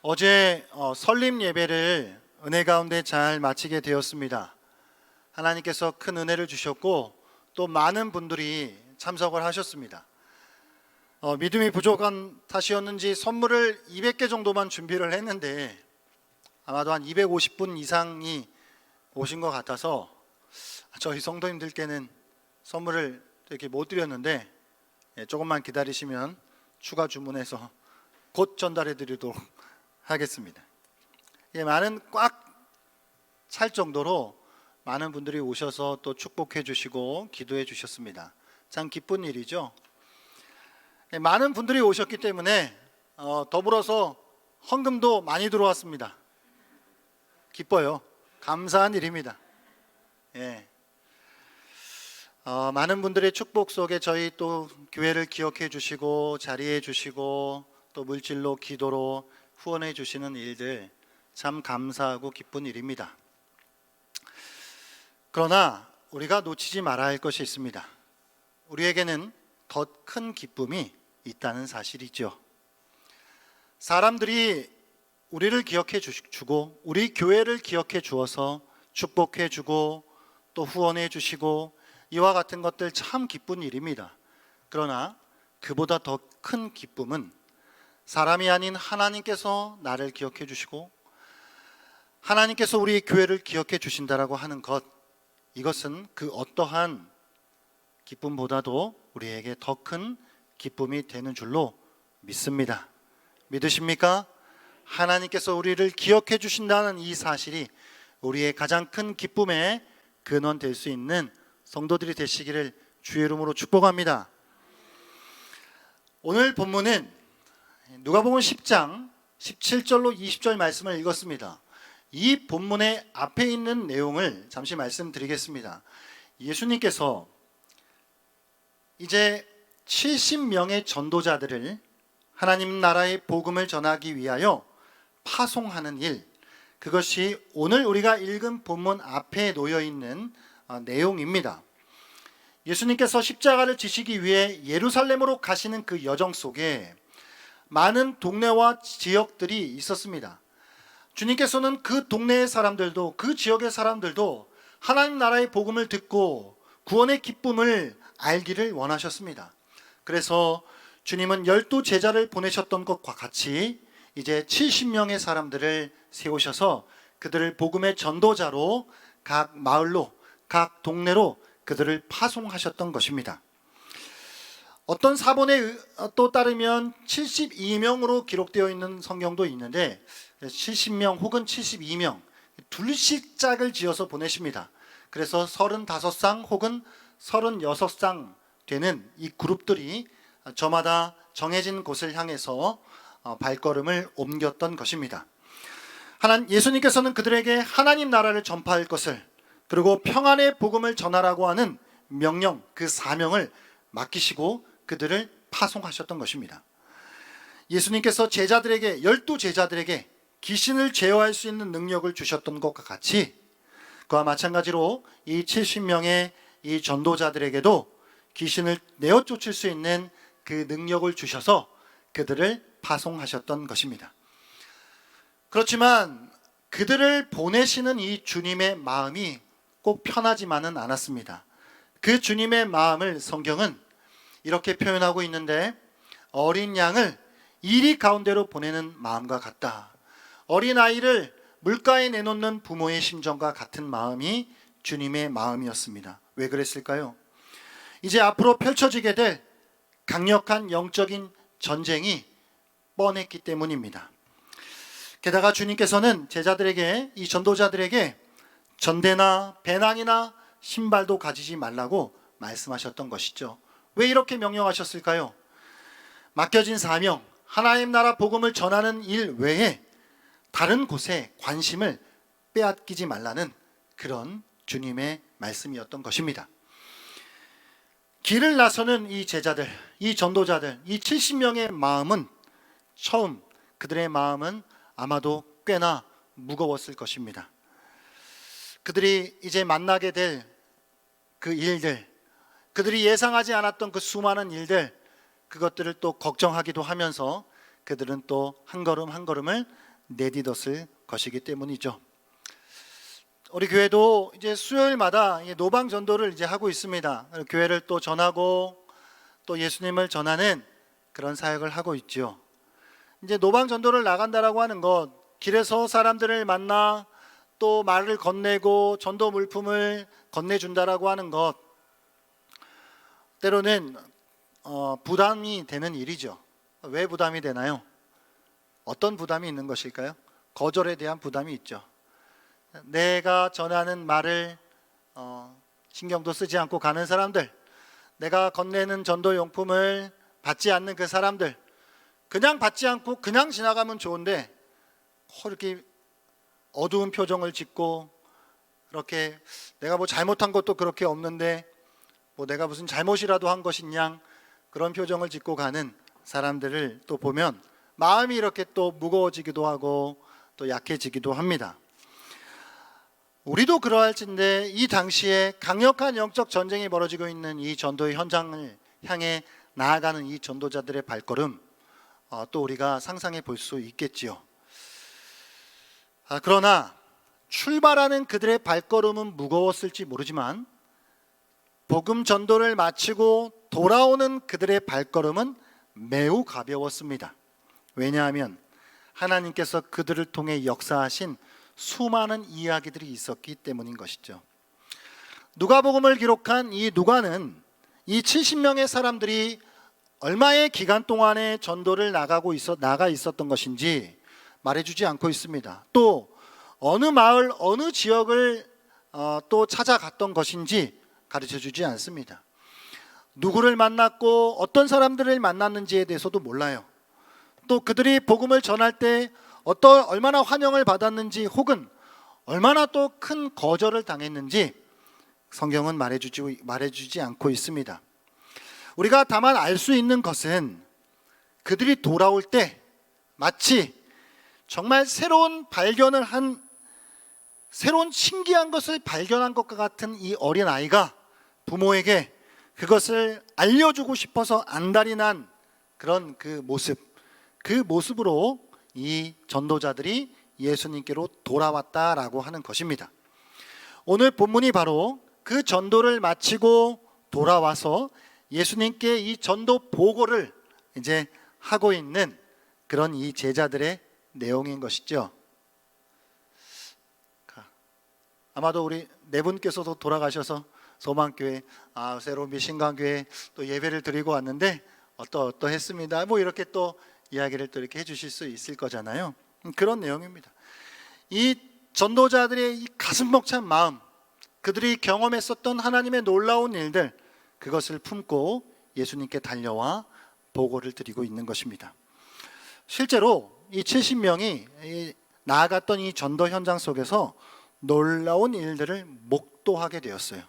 어제 설립 예배를 은혜 가운데 잘 마치게 되었습니다. 하나님께서 큰 은혜를 주셨고 또 많은 분들이 참석을 하셨습니다. 믿음이 부족한 탓이었는지 선물을 200개 정도만 준비를 했는데 아마도 한 250분 이상이 오신 것 같아서 저희 성도님들께는 선물을 이렇게 못 드렸는데 조금만 기다리시면 추가 주문해서 곧 전달해 드리도록 하겠습니다. 많은 꽉 찰 정도로 많은 분들이 오셔서 또 축복해 주시고 기도해 주셨습니다. 참 기쁜 일이죠. 많은 분들이 오셨기 때문에 더불어서 헌금도 많이 들어왔습니다. 기뻐요. 감사한 일입니다. 많은 분들의 축복 속에 저희 또 교회를 기억해 주시고 자리해 주시고 또 물질로 기도로 후원해 주시는 일들 참 감사하고 기쁜 일입니다. 그러나 우리가 놓치지 말아야 할 것이 있습니다. 우리에게는 더 큰 기쁨이 있다는 사실이죠. 사람들이 우리를 기억해 주고 우리 교회를 기억해 주어서 축복해 주고 또 후원해 주시고 이와 같은 것들 참 기쁜 일입니다. 그러나 그보다 더 큰 기쁨은 사람이 아닌 하나님께서 나를 기억해 주시고 하나님께서 우리 교회를 기억해 주신다라고 하는 것, 이것은 그 어떠한 기쁨보다도 우리에게 더 큰 기쁨이 되는 줄로 믿습니다. 믿으십니까? 하나님께서 우리를 기억해 주신다는 이 사실이 우리의 가장 큰 기쁨의 근원 될 수 있는 성도들이 되시기를 주의 이름으로 축복합니다. 오늘 본문은 누가복음 10장 17절로 20절 말씀을 읽었습니다. 이 본문의 앞에 있는 내용을 잠시 말씀드리겠습니다. 예수님께서 이제 70명의 전도자들을 하나님 나라의 복음을 전하기 위하여 파송하는 일, 그것이 오늘 우리가 읽은 본문 앞에 놓여 있는 내용입니다. 예수님께서 십자가를 지시기 위해 예루살렘으로 가시는 그 여정 속에 많은 동네와 지역들이 있었습니다. 주님께서는 그 동네의 사람들도 그 지역의 사람들도 하나님 나라의 복음을 듣고 구원의 기쁨을 알기를 원하셨습니다. 그래서 주님은 12 제자를 보내셨던 것과 같이 이제 70명의 사람들을 세우셔서 그들을 복음의 전도자로 각 마을로 각 동네로 그들을 파송하셨던 것입니다. 어떤 사본에 또 따르면 72명으로 기록되어 있는 성경도 있는데 70명 혹은 72명 둘씩 짝을 지어서 보내십니다. 그래서 35쌍 혹은 36쌍 되는 이 그룹들이 저마다 정해진 곳을 향해서 발걸음을 옮겼던 것입니다. 예수님께서는 그들에게 하나님 나라를 전파할 것을 그리고 평안의 복음을 전하라고 하는 명령, 그 사명을 맡기시고 그들을 파송하셨던 것입니다. 예수님께서 제자들에게 12 제자들에게 귀신을 제어할 수 있는 능력을 주셨던 것과 같이 그와 마찬가지로 이 70명의 이 전도자들에게도 귀신을 내어 쫓을 수 있는 그 능력을 주셔서 그들을 파송하셨던 것입니다. 그렇지만 그들을 보내시는 이 주님의 마음이 꼭 편하지만은 않았습니다. 그 주님의 마음을 성경은 이렇게 표현하고 있는데 어린 양을 이리 가운데로 보내는 마음과 같다. 어린아이를 물가에 내놓는 부모의 심정과 같은 마음이 주님의 마음이었습니다. 왜 그랬을까요? 이제 앞으로 펼쳐지게 될 강력한 영적인 전쟁이 뻔했기 때문입니다. 게다가 주님께서는 제자들에게 이 전도자들에게 전대나 배낭이나 신발도 가지지 말라고 말씀하셨던 것이죠. 왜 이렇게 명령하셨을까요? 맡겨진 사명, 하나님 나라 복음을 전하는 일 외에 다른 곳에 관심을 빼앗기지 말라는 그런 주님의 말씀이었던 것입니다. 길을 나서는 이 제자들, 이 전도자들, 이 70명의 마음은 처음 그들의 마음은 아마도 꽤나 무거웠을 것입니다. 그들이 이제 만나게 될 그 일들, 그들이 예상하지 않았던 그 수많은 일들, 그것들을 또 걱정하기도 하면서 그들은 또 한 걸음 한 걸음을 내딛었을 것이기 때문이죠. 우리 교회도 이제 수요일마다 노방 전도를 이제 하고 있습니다. 교회를 또 전하고 또 예수님을 전하는 그런 사역을 하고 있죠. 이제 노방 전도를 나간다라고 하는 것, 길에서 사람들을 만나 또 말을 건네고 전도 물품을 건네준다라고 하는 것, 때로는 부담이 되는 일이죠. 왜 부담이 되나요? 어떤 부담이 있는 것일까요? 거절에 대한 부담이 있죠. 내가 전하는 말을 신경도 쓰지 않고 가는 사람들, 내가 건네는 전도 용품을 받지 않는 그 사람들, 그냥 받지 않고 그냥 지나가면 좋은데 이렇게 어두운 표정을 짓고, 그렇게 내가 뭐 잘못한 것도 그렇게 없는데 뭐 내가 무슨 잘못이라도 한 것이냐, 그런 표정을 짓고 가는 사람들을 또 보면 마음이 이렇게 또 무거워지기도 하고 또 약해지기도 합니다. 우리도 그러할진데 이 당시에 강력한 영적 전쟁이 벌어지고 있는 이 전도의 현장을 향해 나아가는 이 전도자들의 발걸음, 또 우리가 상상해 볼 수 있겠지요. 그러나 출발하는 그들의 발걸음은 무거웠을지 모르지만 복음 전도를 마치고 돌아오는 그들의 발걸음은 매우 가벼웠습니다. 왜냐하면 하나님께서 그들을 통해 역사하신 수많은 이야기들이 있었기 때문인 것이죠. 누가복음을 기록한 이 누가는 이 70명의 사람들이 얼마의 기간 동안에 전도를 나가 있었던 것인지 말해주지 않고 있습니다. 또 어느 마을, 어느 지역을 또 찾아갔던 것인지 가르쳐주지 않습니다. 누구를 만났고 어떤 사람들을 만났는지에 대해서도 몰라요. 또 그들이 복음을 전할 때 얼마나 환영을 받았는지, 혹은 얼마나 또 큰 거절을 당했는지 성경은 말해주지 않고 있습니다. 우리가 다만 알 수 있는 것은 그들이 돌아올 때 마치 정말 새로운 신기한 것을 발견한 것과 같은 이 어린아이가 부모에게 그것을 알려주고 싶어서 안달이 난 그런 그 모습으로 이 전도자들이 예수님께로 돌아왔다라고 하는 것입니다. 오늘 본문이 바로 그 전도를 마치고 돌아와서 예수님께 이 전도 보고를 이제 하고 있는 그런 이 제자들의 내용인 것이죠. 아마도 우리 네 분께서도 돌아가셔서 소망교회, 새로운 미신강교회 또 예배를 드리고 왔는데 어떠했습니다. 뭐 이렇게 또 이야기를 또 이렇게 해주실 수 있을 거잖아요. 그런 내용입니다. 이 전도자들의 이 가슴 벅찬 마음, 그들이 경험했었던 하나님의 놀라운 일들, 그것을 품고 예수님께 달려와 보고를 드리고 있는 것입니다. 실제로 이 70명이 나아갔던 이 전도 현장 속에서 놀라운 일들을 목도하게 되었어요.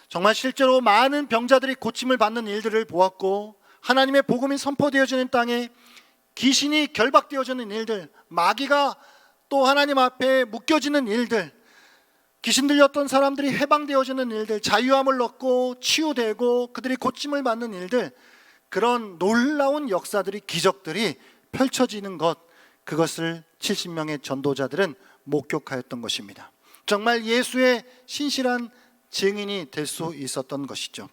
정말 실제로 많은 병자들이 고침을 받는 일들을 보았고, 하나님의 복음이 선포되어지는 땅에 귀신이 결박되어지는 일들, 마귀가 또 하나님 앞에 묶여지는 일들, 귀신 들렸던 사람들이 해방되어지는 일들, 자유함을 얻고 치유되고 그들이 고침을 받는 일들, 그런 놀라운 역사들이, 기적들이 펼쳐지는 것, 그것을 70명의 전도자들은 목격하였던 것입니다. 정말 예수의 신실한 증인이 될 수 있었던 것이죠.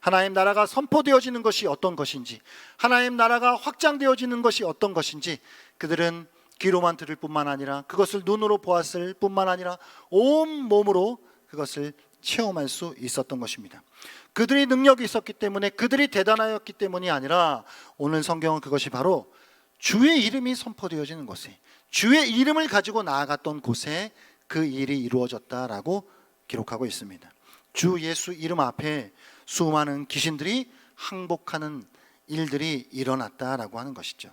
하나님 나라가 선포되어지는 것이 어떤 것인지, 하나님 나라가 확장되어지는 것이 어떤 것인지 그들은 귀로만 들을 뿐만 아니라, 그것을 눈으로 보았을 뿐만 아니라 온 몸으로 그것을 체험할 수 있었던 것입니다. 그들이 능력이 있었기 때문에, 그들이 대단하였기 때문이 아니라, 오늘 성경은 그것이 바로 주의 이름이 선포되어지는 곳에, 주의 이름을 가지고 나아갔던 곳에 그 일이 이루어졌다라고 기록하고 있습니다. 주 예수 이름 앞에 수많은 귀신들이 항복하는 일들이 일어났다라고 하는 것이죠.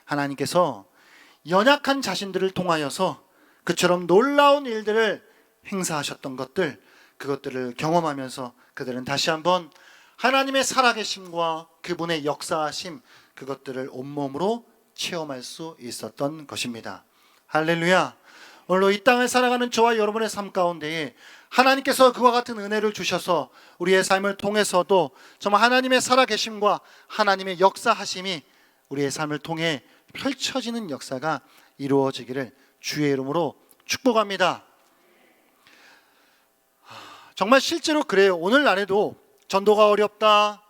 하나님께서 연약한 자신들을 통하여서 그처럼 놀라운 일들을 행사하셨던 것들, 그것들을 경험하면서 그들은 다시 한번 하나님의 살아계심과 그분의 역사하심, 그것들을 온몸으로 체험할 수 있었던 것입니다. 할렐루야. 오늘도 이 땅을 살아가는 저와 여러분의 삶 가운데에 하나님께서 그와 같은 은혜를 주셔서 우리의 삶을 통해서도 정말 하나님의 살아계심과 하나님의 역사하심이 우리의 삶을 통해 펼쳐지는 역사가 이루어지기를 주의 이름으로 축복합니다. 정말 실제로 그래요. 오늘날에도 전도가 어렵다,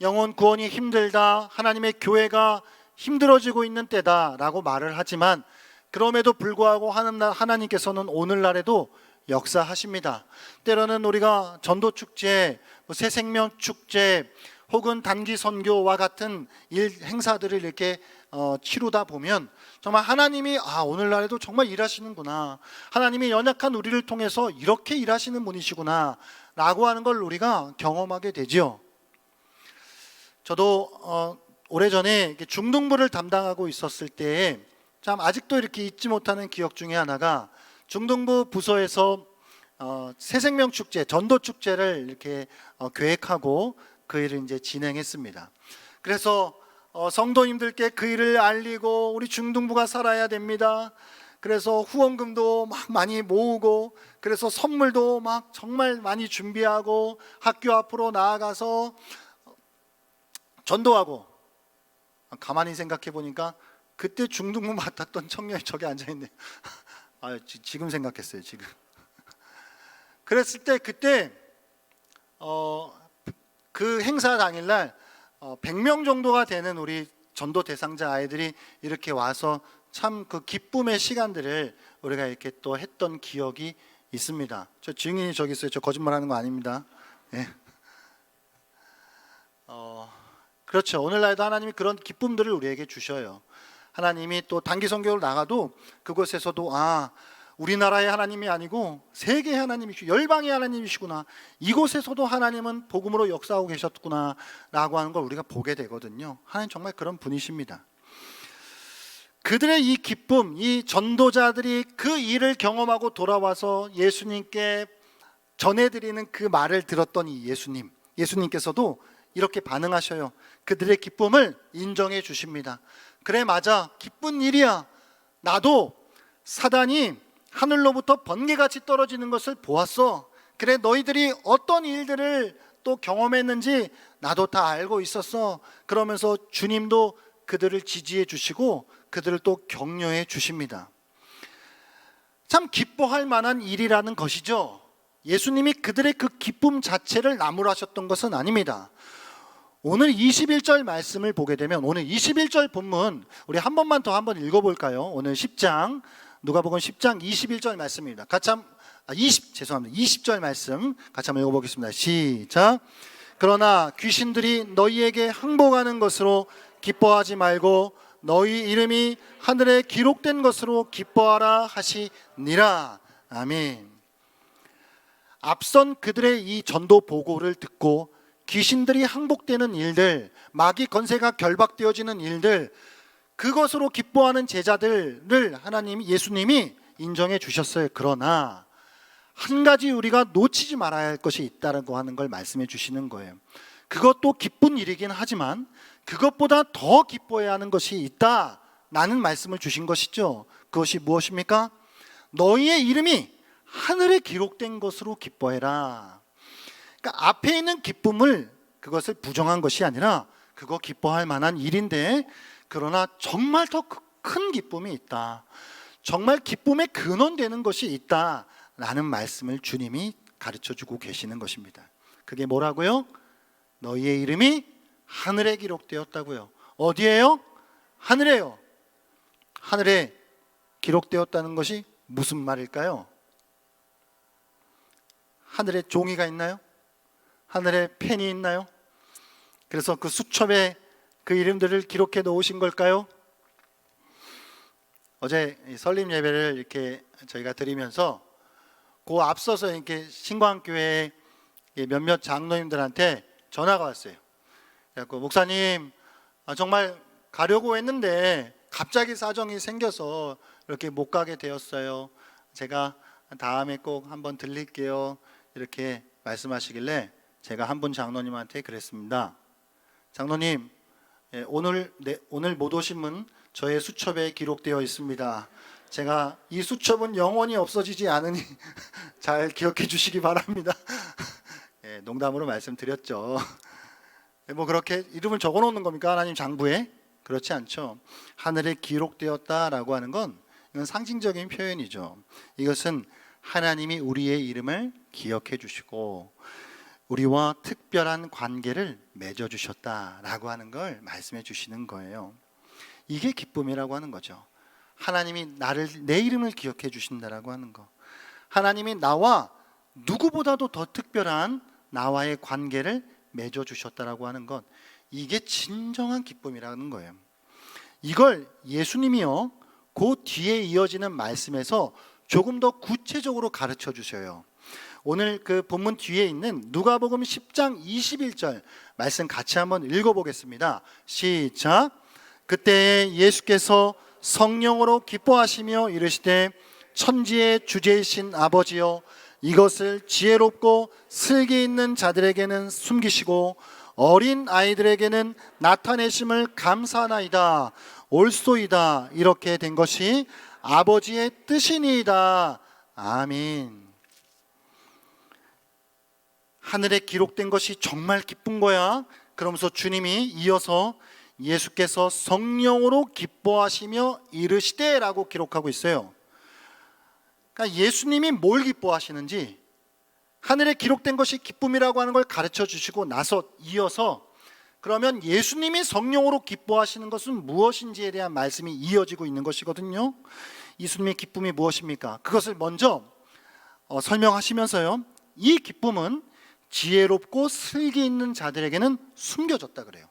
영혼 구원이 힘들다, 하나님의 교회가 힘들어지고 있는 때다라고 말을 하지만 그럼에도 불구하고 하나님께서는 오늘날에도 역사하십니다. 때로는 우리가 전도축제, 새생명축제 혹은 단기 선교와 같은 행사들을 이렇게 치르다 보면 정말 하나님이 오늘날에도 정말 일하시는구나, 하나님이 연약한 우리를 통해서 이렇게 일하시는 분이시구나 라고 하는 걸 우리가 경험하게 되죠. 저도 오래전에 중등부를 담당하고 있었을 때에 참 아직도 이렇게 잊지 못하는 기억 중에 하나가, 중등부 부서에서 새생명축제, 전도축제를 이렇게 계획하고 그 일을 이제 진행했습니다. 그래서 성도님들께 그 일을 알리고 우리 중등부가 살아야 됩니다. 그래서 후원금도 막 많이 모으고, 그래서 선물도 막 정말 많이 준비하고 학교 앞으로 나아가서 전도하고, 가만히 생각해 보니까 그때 중등부 맡았던 청년이 저기 앉아있네요. 지금 생각했어요, 지금. 그랬을 때 그때 그 행사 당일날 100명 정도가 되는 우리 전도 대상자 아이들이 이렇게 와서 참 그 기쁨의 시간들을 우리가 이렇게 또 했던 기억이 있습니다. 저 증인이 저기 있어요. 저 거짓말하는 거 아닙니다. 네. 그렇죠. 오늘날도 하나님이 그런 기쁨들을 우리에게 주셔요. 하나님이 또 단기 선교를 나가도 그곳에서도 우리나라의 하나님이 아니고 세계의 하나님이시고 열방의 하나님이시구나, 이곳에서도 하나님은 복음으로 역사하고 계셨구나 라고 하는 걸 우리가 보게 되거든요. 하나님 정말 그런 분이십니다. 그들의 이 기쁨, 이 전도자들이 그 일을 경험하고 돌아와서 예수님께 전해드리는 그 말을 들었던 이 예수님께서도 이렇게 반응하셔요. 그들의 기쁨을 인정해 주십니다. 그래, 맞아, 기쁜 일이야. 나도 사단이 하늘로부터 번개같이 떨어지는 것을 보았어. 그래, 너희들이 어떤 일들을 또 경험했는지 나도 다 알고 있었어. 그러면서 주님도 그들을 지지해 주시고 그들을 또 격려해 주십니다. 참 기뻐할 만한 일이라는 것이죠. 예수님이 그들의 그 기쁨 자체를 나무라셨던 것은 아닙니다. 오늘 21절 말씀을 보게 되면, 오늘 21절 본문 우리 한 번만 더 한번 읽어볼까요? 오늘 10장, 누가복음 10장 21절 말씀입니다. 20절 말씀 같이 한번 읽어보겠습니다. 시작. 그러나 귀신들이 너희에게 항복하는 것으로 기뻐하지 말고 너희 이름이 하늘에 기록된 것으로 기뻐하라 하시니라. 아멘. 앞선 그들의 이 전도 보고를 듣고 귀신들이 항복되는 일들, 마귀 권세가 결박되어지는 일들, 그것으로 기뻐하는 제자들을 예수님이 인정해 주셨어요. 그러나 한 가지 우리가 놓치지 말아야 할 것이 있다고 하는 걸 말씀해 주시는 거예요. 그것도 기쁜 일이긴 하지만 그것보다 더 기뻐해야 하는 것이 있다라는 말씀을 주신 것이죠. 그것이 무엇입니까? 너희의 이름이 하늘에 기록된 것으로 기뻐해라. 그러니까 앞에 있는 기쁨을, 그것을 부정한 것이 아니라 그거 기뻐할 만한 일인데, 그러나 정말 더 큰 기쁨이 있다, 정말 기쁨의 근원되는 것이 있다라는 말씀을 주님이 가르쳐주고 계시는 것입니다. 그게 뭐라고요? 너희의 이름이 하늘에 기록되었다고요. 어디에요? 하늘에요. 하늘에 기록되었다는 것이 무슨 말일까요? 하늘에 종이가 있나요? 하늘에 펜이 있나요? 그래서 그 수첩에 그 이름들을 기록해 놓으신 걸까요? 어제 설립 예배를 이렇게 저희가 드리면서 그 앞서서 이렇게 신광교회 몇몇 장로님들한테 전화가 왔어요. 그래서 목사님, 정말 가려고 했는데 갑자기 사정이 생겨서 이렇게 못 가게 되었어요. 제가 다음에 꼭 한번 들릴게요. 이렇게 말씀하시길래 제가 한 분 장로님한테 그랬습니다. 장로님, 오늘 못 오신 분 저의 수첩에 기록되어 있습니다. 제가 이 수첩은 영원히 없어지지 않으니 잘 기억해 주시기 바랍니다. 농담으로 말씀드렸죠. 뭐 그렇게 이름을 적어 놓는 겁니까? 하나님 장부에? 그렇지 않죠. 하늘에 기록되었다라고 하는 건 이건 상징적인 표현이죠. 이것은 하나님이 우리의 이름을 기억해 주시고 우리와 특별한 관계를 맺어 주셨다라고 하는 걸 말씀해 주시는 거예요. 이게 기쁨이라고 하는 거죠. 하나님이 내 이름을 기억해 주신다라고 하는 거. 하나님이 나와 누구보다도 더 특별한 나와의 관계를 맺어 주셨다라고 하는 것, 이게 진정한 기쁨이라는 거예요. 이걸 예수님이요 그 뒤에 이어지는 말씀에서 조금 더 구체적으로 가르쳐 주셔요. 오늘 그 본문 뒤에 있는 누가복음 10장 21절 말씀 같이 한번 읽어보겠습니다. 시작. 그때 예수께서 성령으로 기뻐하시며 이르시되 천지의 주제이신 아버지여 이것을 지혜롭고 슬기 있는 자들에게는 숨기시고 어린 아이들에게는 나타내심을 감사하나이다. 옳소이다. 이렇게 된 것이 아버지의 뜻이니이다. 아멘. 하늘에 기록된 것이 정말 기쁜 거야. 그러면서 주님이 이어서 예수께서 성령으로 기뻐하시며 이르시되라고 기록하고 있어요. 그러니까 예수님이 뭘 기뻐하시는지, 하늘에 기록된 것이 기쁨이라고 하는 걸 가르쳐 주시고 나서 이어서 그러면 예수님이 성령으로 기뻐하시는 것은 무엇인지에 대한 말씀이 이어지고 있는 것이거든요. 예수님의 기쁨이 무엇입니까? 그것을 먼저 설명하시면서요, 이 기쁨은 지혜롭고 슬기 있는 자들에게는 숨겨졌다 그래요.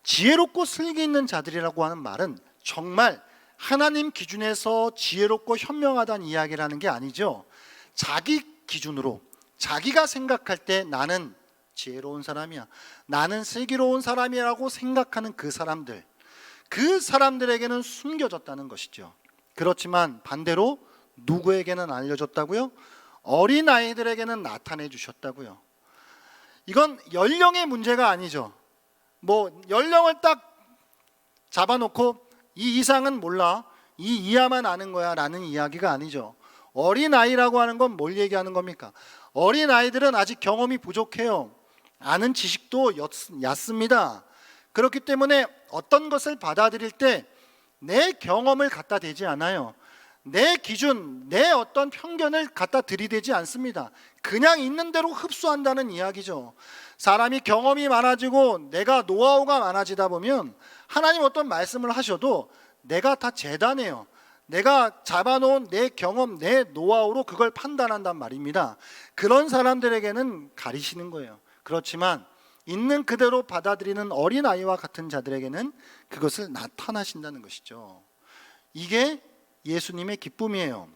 지혜롭고 슬기 있는 자들이라고 하는 말은 정말 하나님 기준에서 지혜롭고 현명하다는 이야기라는 게 아니죠. 자기 기준으로 자기가 생각할 때 나는 지혜로운 사람이야, 나는 슬기로운 사람이라고 생각하는 그 사람들에게는 숨겨졌다는 것이죠. 그렇지만 반대로 누구에게는 알려졌다고요? 어린 아이들에게는 나타내 주셨다고요. 이건 연령의 문제가 아니죠. 뭐 연령을 딱 잡아놓고 이 이상은 몰라, 이 이하만 아는 거야 라는 이야기가 아니죠. 어린 아이라고 하는 건 뭘 얘기하는 겁니까? 어린 아이들은 아직 경험이 부족해요. 아는 지식도 얕습니다. 그렇기 때문에 어떤 것을 받아들일 때 내 경험을 갖다 대지 않아요. 내 기준, 내 어떤 편견을 갖다 들이대지 않습니다. 그냥 있는 대로 흡수한다는 이야기죠. 사람이 경험이 많아지고 내가 노하우가 많아지다 보면 하나님 어떤 말씀을 하셔도 내가 다 재단해요. 내가 잡아놓은 내 경험, 내 노하우로 그걸 판단한단 말입니다. 그런 사람들에게는 가리시는 거예요. 그렇지만 있는 그대로 받아들이는 어린아이와 같은 자들에게는 그것을 나타나신다는 것이죠. 이게 예수님의 기쁨이에요.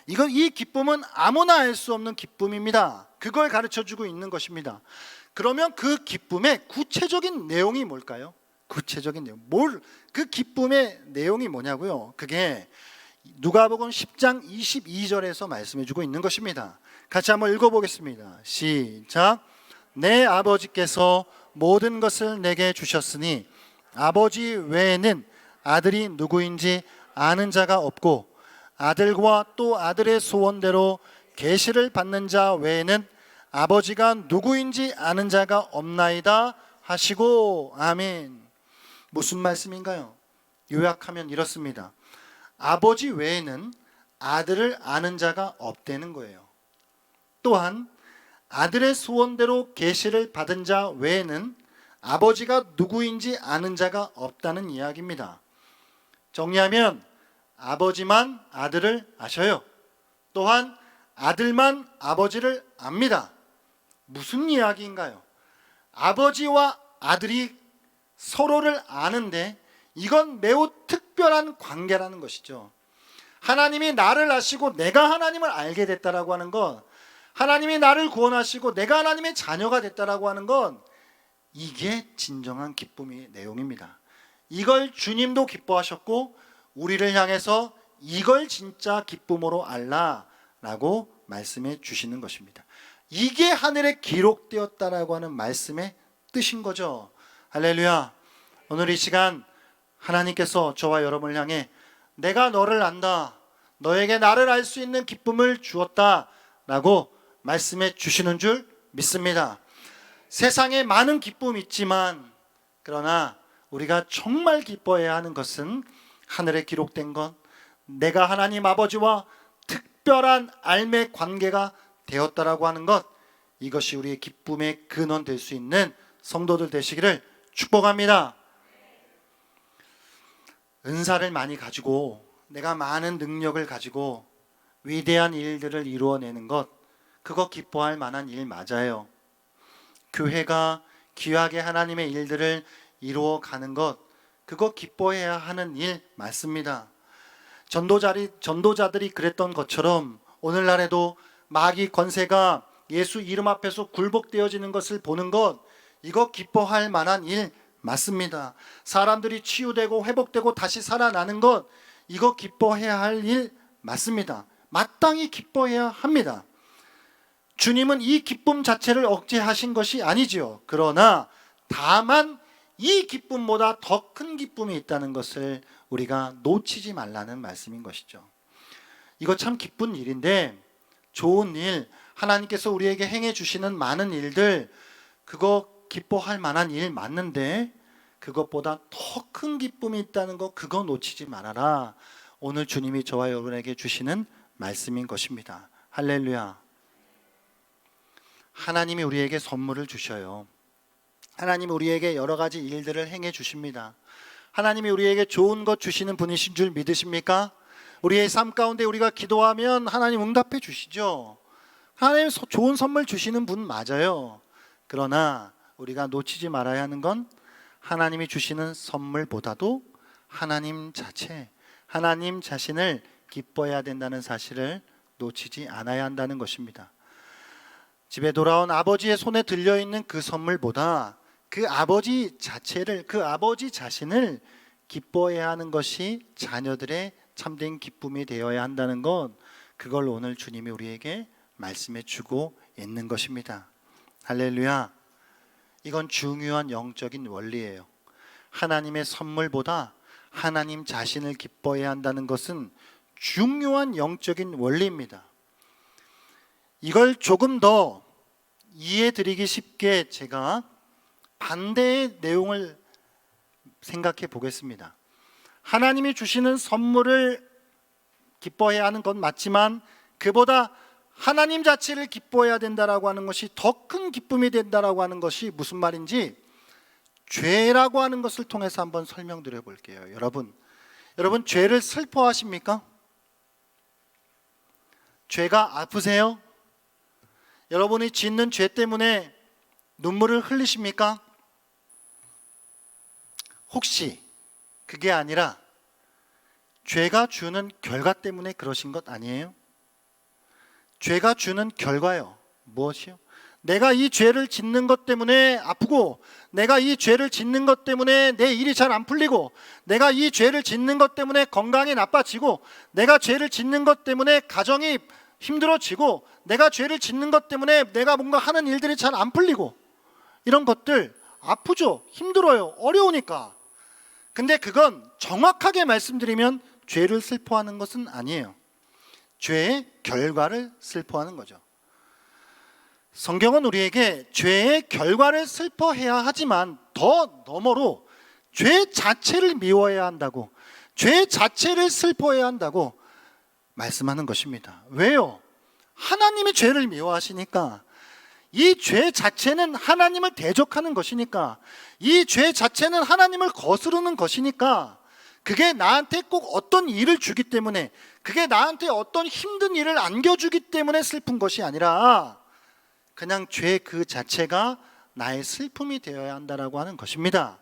이 기쁨은 아무나 알 수 없는 기쁨입니다. 그걸 가르쳐주고 있는 것입니다. 그러면 그 기쁨의 구체적인 내용이 뭘까요? 구체적인 내용, 그 기쁨의 내용이 뭐냐고요? 그게 누가복음 10장 22절에서 말씀해주고 있는 것입니다. 같이 한번 읽어보겠습니다. 시작. 내 아버지께서 모든 것을 내게 주셨으니 아버지 외에는 아들이 누구인지 아는 자가 없고 아들과 또 아들의 소원대로 계시를 받는 자 외에는 아버지가 누구인지 아는 자가 없나이다 하시고. 아멘. 무슨 말씀인가요? 요약하면 이렇습니다. 아버지 외에는 아들을 아는 자가 없다는 거예요. 또한 아들의 소원대로 계시를 받은 자 외에는 아버지가 누구인지 아는 자가 없다는 이야기입니다. 정리하면 아버지만 아들을 아셔요. 또한 아들만 아버지를 압니다. 무슨 이야기인가요? 아버지와 아들이 서로를 아는데 이건 매우 특별한 관계라는 것이죠. 하나님이 나를 아시고 내가 하나님을 알게 됐다라고 하는 것, 하나님이 나를 구원하시고 내가 하나님의 자녀가 됐다라고 하는 건 이게 진정한 기쁨의 내용입니다. 이걸 주님도 기뻐하셨고 우리를 향해서 이걸 진짜 기쁨으로 알라라고 말씀해 주시는 것입니다. 이게 하늘에 기록되었다라고 하는 말씀의 뜻인 거죠. 할렐루야. 오늘 이 시간 하나님께서 저와 여러분을 향해 내가 너를 안다, 너에게 나를 알 수 있는 기쁨을 주었다라고 말씀해 주시는 줄 믿습니다. 세상에 많은 기쁨이 있지만 그러나 우리가 정말 기뻐해야 하는 것은 하늘에 기록된 것, 내가 하나님 아버지와 특별한 알매 관계가 되었다라고 하는 것, 이것이 우리의 기쁨의 근원 될 수 있는 성도들 되시기를 축복합니다. 은사를 많이 가지고 내가 많은 능력을 가지고 위대한 일들을 이루어내는 것, 그거 기뻐할 만한 일 맞아요. 교회가 귀하게 하나님의 일들을 이루어가는 것, 그거 기뻐해야 하는 일 맞습니다. 전도자들이 그랬던 것처럼 오늘날에도 마귀 권세가 예수 이름 앞에서 굴복되어지는 것을 보는 것, 이거 기뻐할 만한 일 맞습니다. 사람들이 치유되고 회복되고 다시 살아나는 것, 이거 기뻐해야 할 일 맞습니다. 마땅히 기뻐해야 합니다. 주님은 이 기쁨 자체를 억제하신 것이 아니지요. 그러나 다만 이 기쁨보다 더 큰 기쁨이 있다는 것을 우리가 놓치지 말라는 말씀인 것이죠. 이거 참 기쁜 일인데, 좋은 일, 하나님께서 우리에게 행해 주시는 많은 일들, 그거 기뻐할 만한 일 맞는데 그것보다 더 큰 기쁨이 있다는 거, 그거 놓치지 말아라. 오늘 주님이 저와 여러분에게 주시는 말씀인 것입니다. 할렐루야. 하나님이 우리에게 선물을 주셔요. 하나님이 우리에게 여러 가지 일들을 행해 주십니다. 하나님이 우리에게 좋은 것 주시는 분이신 줄 믿으십니까? 우리의 삶 가운데 우리가 기도하면 하나님 응답해 주시죠. 하나님 좋은 선물 주시는 분 맞아요. 그러나 우리가 놓치지 말아야 하는 건 하나님이 주시는 선물보다도 하나님 자체, 하나님 자신을 기뻐해야 된다는 사실을 놓치지 않아야 한다는 것입니다. 집에 돌아온 아버지의 손에 들려있는 그 선물보다 그 아버지 자체를, 그 아버지 자신을 기뻐해야 하는 것이 자녀들의 참된 기쁨이 되어야 한다는 것, 그걸 오늘 주님이 우리에게 말씀해 주고 있는 것입니다. 할렐루야. 이건 중요한 영적인 원리예요. 하나님의 선물보다 하나님 자신을 기뻐해야 한다는 것은 중요한 영적인 원리입니다. 이걸 조금 더 이해드리기 쉽게 제가 반대의 내용을 생각해 보겠습니다. 하나님이 주시는 선물을 기뻐해야 하는 건 맞지만 그보다 하나님 자체를 기뻐해야 된다라고 하는 것이 더 큰 기쁨이 된다라고 하는 것이 무슨 말인지 죄라고 하는 것을 통해서 한번 설명드려 볼게요. 여러분 죄를 슬퍼하십니까? 죄가 아프세요? 여러분이 짓는 죄 때문에 눈물을 흘리십니까? 혹시 그게 아니라 죄가 주는 결과 때문에 그러신 것 아니에요? 죄가 주는 결과요. 무엇이요? 내가 이 죄를 짓는 것 때문에 아프고, 내가 이 죄를 짓는 것 때문에 내 일이 잘 안 풀리고, 내가 이 죄를 짓는 것 때문에 건강이 나빠지고, 내가 죄를 짓는 것 때문에 가정이 힘들어지고, 내가 죄를 짓는 것 때문에 내가 뭔가 하는 일들이 잘 안 풀리고, 이런 것들 아프죠. 힘들어요. 어려우니까. 근데 그건 정확하게 말씀드리면 죄를 슬퍼하는 것은 아니에요. 죄의 결과를 슬퍼하는 거죠. 성경은 우리에게 죄의 결과를 슬퍼해야 하지만 더 너머로 죄 자체를 미워해야 한다고, 죄 자체를 슬퍼해야 한다고 말씀하는 것입니다. 왜요? 하나님이 죄를 미워하시니까. 이 죄 자체는 하나님을 대적하는 것이니까, 이 죄 자체는 하나님을 거스르는 것이니까, 그게 나한테 꼭 어떤 일을 주기 때문에, 그게 나한테 어떤 힘든 일을 안겨주기 때문에 슬픈 것이 아니라 그냥 죄 그 자체가 나의 슬픔이 되어야 한다라고 하는 것입니다.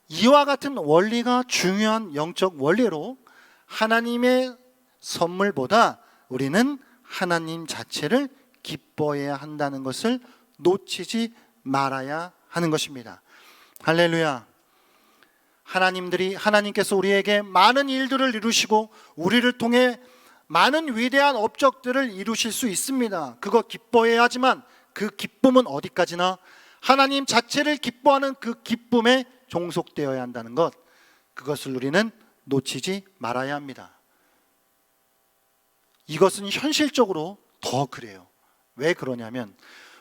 이와 같은 원리가 중요한 영적 원리로 하나님의 선물보다 우리는 하나님 자체를 기뻐해야 한다는 것을 놓치지 말아야 하는 것입니다. 할렐루야. 하나님께서 우리에게 많은 일들을 이루시고 우리를 통해 많은 위대한 업적들을 이루실 수 있습니다. 그거 기뻐해야 하지만 그 기쁨은 어디까지나 하나님 자체를 기뻐하는 그 기쁨에 종속되어야 한다는 것, 그것을 우리는 놓치지 말아야 합니다. 이것은 현실적으로 더 그래요. 왜 그러냐면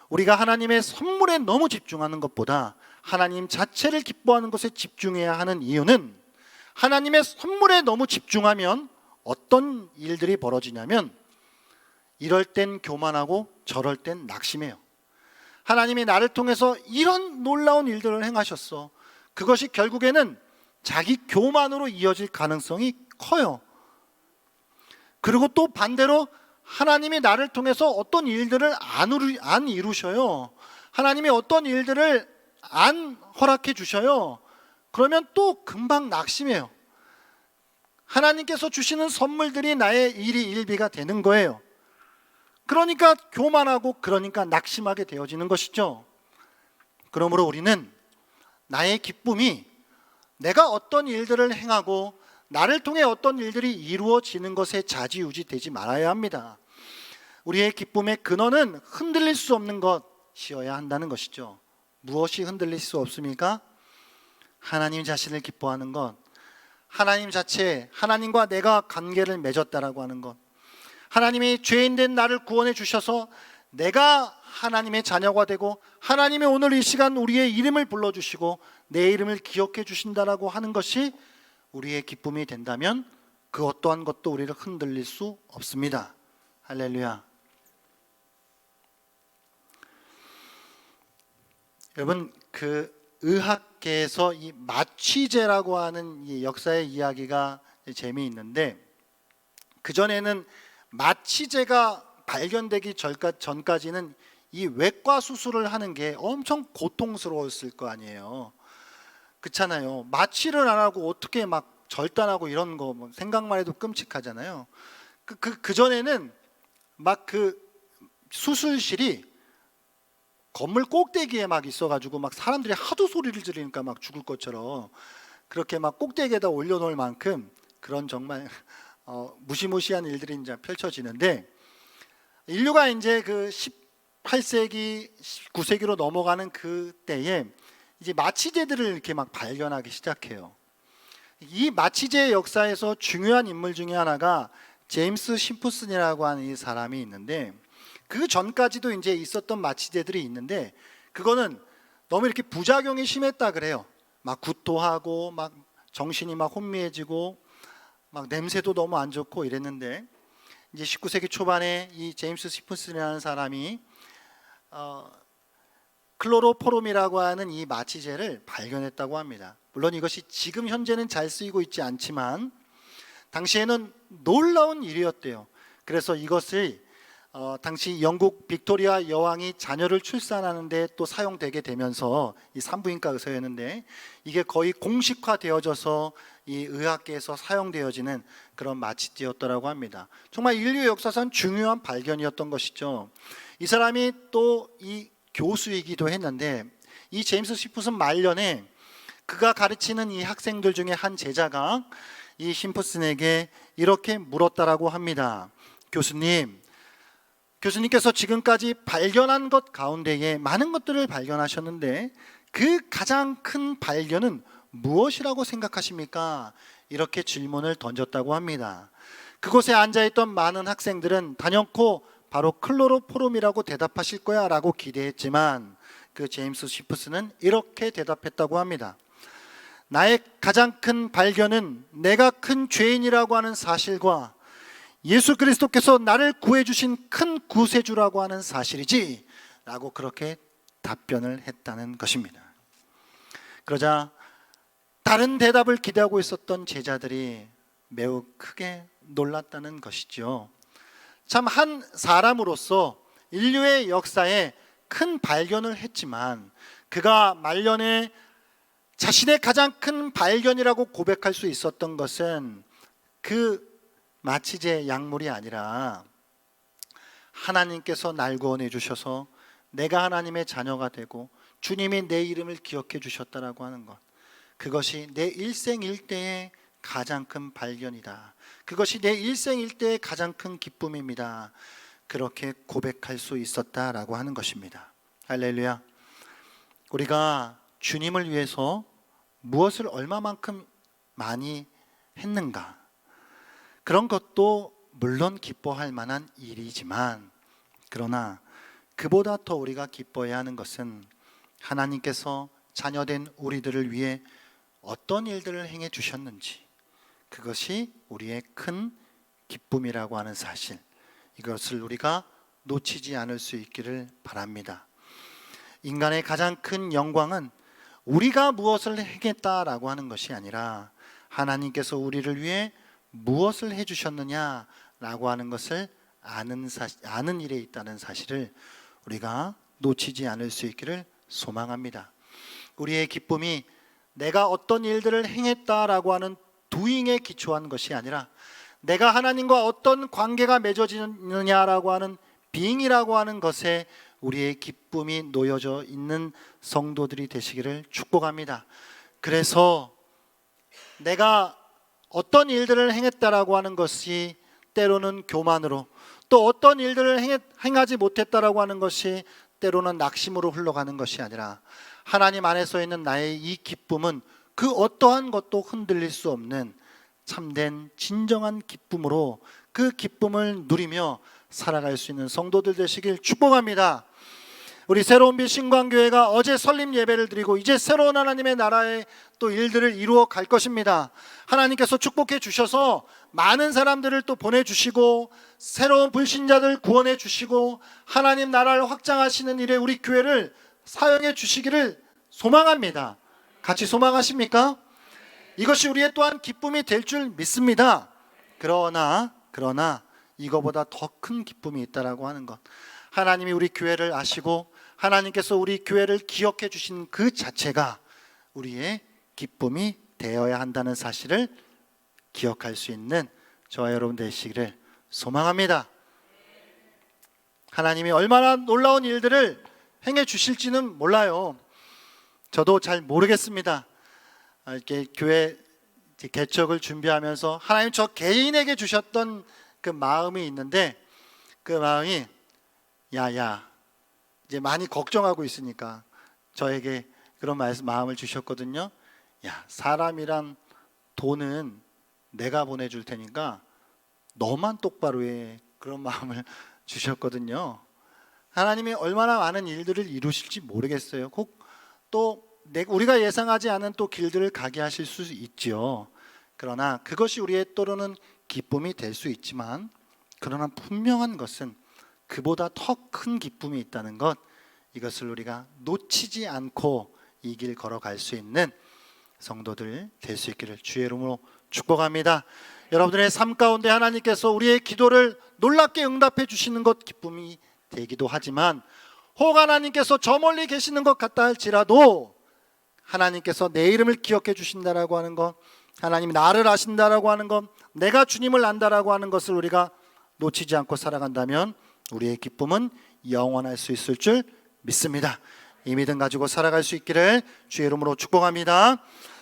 우리가 하나님의 선물에 너무 집중하는 것보다 하나님 자체를 기뻐하는 것에 집중해야 하는 이유는, 하나님의 선물에 너무 집중하면 어떤 일들이 벌어지냐면, 이럴 땐 교만하고 저럴 땐 낙심해요. 하나님이 나를 통해서 이런 놀라운 일들을 행하셨어. 그것이 결국에는 자기 교만으로 이어질 가능성이 커요. 그리고 또 반대로 하나님이 나를 통해서 어떤 일들을 안 이루셔요. 하나님이 어떤 일들을 안 허락해 주셔요. 그러면 또 금방 낙심해요. 하나님께서 주시는 선물들이 나의 일희일비가 되는 거예요. 그러니까 교만하고, 그러니까 낙심하게 되어지는 것이죠. 그러므로 우리는 나의 기쁨이 내가 어떤 일들을 행하고 나를 통해 어떤 일들이 이루어지는 것에 좌지우지 되지 말아야 합니다. 우리의 기쁨의 근원은 흔들릴 수 없는 것이어야 한다는 것이죠. 무엇이 흔들릴 수 없습니까? 하나님 자신을 기뻐하는 것, 하나님 자체, 하나님과 내가 관계를 맺었다라고 하는 것, 하나님이 죄인된 나를 구원해 주셔서 내가 하나님의 자녀가 되고, 하나님이 오늘 이 시간 우리의 이름을 불러주시고 내 이름을 기억해 주신다라고 하는 것이 우리의 기쁨이 된다면 그 어떠한 것도 우리를 흔들릴 수 없습니다. 할렐루야. 여러분, 그 의학계에서 이 마취제라고 하는 이 역사의 이야기가 재미있는데, 그전에는 마취제가 발견되기 전까지는 이 외과 수술을 하는 게 엄청 고통스러웠을 거 아니에요. 그렇잖아요. 마취를 안 하고 어떻게 막 절단하고 이런 거 생각만 해도 끔찍하잖아요. 그전에는 막 그 수술실이 건물 꼭대기에 막 있어가지고 막 사람들이 하도 소리를 지르니까 막 죽을 것처럼 그렇게 막 꼭대기에다 올려놓을 만큼 그런 정말 무시무시한 일들이 이제 펼쳐지는데, 인류가 이제 그 18세기, 19세기로 넘어가는 그 때에 이제 마취제들을 이렇게 막 발견하기 시작해요. 이 마취제의 역사에서 중요한 인물 중에 하나가 제임스 심프슨이라고 하는 이 사람이 있는데, 그 전까지도 이제 있었던 마취제들이 있는데 그거는 너무 이렇게 부작용이 심했다 그래요. 막 구토하고 막 정신이 막 혼미해지고 막 냄새도 너무 안 좋고 이랬는데, 이제 19세기 초반에 이 제임스 심프슨이라는 사람이 클로로포름이라고 하는 이 마취제를 발견했다고 합니다. 물론 이것이 지금 현재는 잘 쓰이고 있지 않지만 당시에는 놀라운 일이었대요. 그래서 이것을 당시 영국 빅토리아 여왕이 자녀를 출산하는데 또 사용되게 되면서 이 산부인과 의사였는데 이게 거의 공식화되어져서 이 의학계에서 사용되어지는 그런 마취제였더라고 합니다. 정말 인류 역사상 중요한 발견이었던 것이죠. 이 사람이 또 이 교수이기도 했는데, 이 제임스 심프슨 말년에 그가 가르치는 이 학생들 중에 한 제자가 이 심프슨에게 이렇게 물었다라고 합니다. 교수님께서 지금까지 발견한 것 가운데에 많은 것들을 발견하셨는데 그 가장 큰 발견은 무엇이라고 생각하십니까? 이렇게 질문을 던졌다고 합니다. 그곳에 앉아있던 많은 학생들은 단연코 바로 클로로포름이라고 대답하실 거야 라고 기대했지만, 그 제임스 심프슨은 이렇게 대답했다고 합니다. 나의 가장 큰 발견은 내가 큰 죄인이라고 하는 사실과 예수 그리스도께서 나를 구해주신 큰 구세주라고 하는 사실이지 라고 그렇게 답변을 했다는 것입니다. 그러자 다른 대답을 기대하고 있었던 제자들이 매우 크게 놀랐다는 것이죠. 참, 한 사람으로서 인류의 역사에 큰 발견을 했지만 그가 말년에 자신의 가장 큰 발견이라고 고백할 수 있었던 것은 그 마취제 약물이 아니라 하나님께서 날 구원해 주셔서 내가 하나님의 자녀가 되고 주님이 내 이름을 기억해 주셨다라고 하는 것, 그것이 내 일생일대의 가장 큰 발견이다. 그것이 내 일생일대의 가장 큰 기쁨입니다. 그렇게 고백할 수 있었다라고 하는 것입니다. 할렐루야. 우리가 주님을 위해서 무엇을 얼마만큼 많이 했는가, 그런 것도 물론 기뻐할 만한 일이지만, 그러나 그보다 더 우리가 기뻐해야 하는 것은 하나님께서 자녀된 우리들을 위해 어떤 일들을 행해 주셨는지, 그것이 우리의 큰 기쁨이라고 하는 사실, 이것을 우리가 놓치지 않을 수 있기를 바랍니다. 인간의 가장 큰 영광은 우리가 무엇을 행했다라고 하는 것이 아니라 하나님께서 우리를 위해 무엇을 해주셨느냐라고 하는 것을 아는 일에 있다는 사실을 우리가 놓치지 않을 수 있기를 소망합니다. 우리의 기쁨이 내가 어떤 일들을 행했다라고 하는 doing에 기초한 것이 아니라 내가 하나님과 어떤 관계가 맺어지느냐라고 하는 being이라고 하는 것에 우리의 기쁨이 놓여져 있는 성도들이 되시기를 축복합니다. 그래서 내가 어떤 일들을 행했다라고 하는 것이 때로는 교만으로, 또 어떤 일들을 행하지 못했다라고 하는 것이 때로는 낙심으로 흘러가는 것이 아니라 하나님 안에서 있는 나의 이 기쁨은 그 어떠한 것도 흔들릴 수 없는 참된 진정한 기쁨으로 그 기쁨을 누리며 살아갈 수 있는 성도들 되시길 축복합니다. 우리 새로운 빛 신광교회가 어제 설립 예배를 드리고 이제 새로운 하나님의 나라의 또 일들을 이루어 갈 것입니다. 하나님께서 축복해 주셔서 많은 사람들을 또 보내주시고 새로운 불신자들 구원해 주시고 하나님 나라를 확장하시는 일에 우리 교회를 사용해 주시기를 소망합니다. 같이 소망하십니까? 이것이 우리의 또한 기쁨이 될 줄 믿습니다. 그러나 이거보다 더 큰 기쁨이 있다라고 하는 것, 하나님이 우리 교회를 아시고 하나님께서 우리 교회를 기억해 주신 그 자체가 우리의 기쁨이 되어야 한다는 사실을 기억할 수 있는 저와 여러분 되시기를 소망합니다. 하나님이 얼마나 놀라운 일들을 행해 주실지는 몰라요. 저도 잘 모르겠습니다. 이렇게 교회 개척을 준비하면서 하나님 저 개인에게 주셨던 그 마음이 있는데, 그 마음이 야야 이제 많이 걱정하고 있으니까 저에게 그런 마음을 주셨거든요. 야, 사람이란 돈은 내가 보내줄 테니까 너만 똑바로 해, 그런 마음을 주셨거든요. 하나님이 얼마나 많은 일들을 이루실지 모르겠어요. 또 우리가 예상하지 않은 또 길들을 가게 하실 수 있지요. 그러나 그것이 우리의 때로는 기쁨이 될 수 있지만, 그러나 분명한 것은 그보다 더 큰 기쁨이 있다는 것, 이것을 우리가 놓치지 않고 이 길 걸어갈 수 있는 성도들 될 수 있기를 주의 이름으로 축복합니다. 여러분들의 삶 가운데 하나님께서 우리의 기도를 놀랍게 응답해 주시는 것 기쁨이 되기도 하지만, 혹 하나님께서 저 멀리 계시는 것 같다 할지라도 하나님께서 내 이름을 기억해 주신다라고 하는 것, 하나님이 나를 아신다라고 하는 것, 내가 주님을 안다라고 하는 것을 우리가 놓치지 않고 살아간다면 우리의 기쁨은 영원할 수 있을 줄 믿습니다. 이 믿음 가지고 살아갈 수 있기를 주의 이름으로 축복합니다.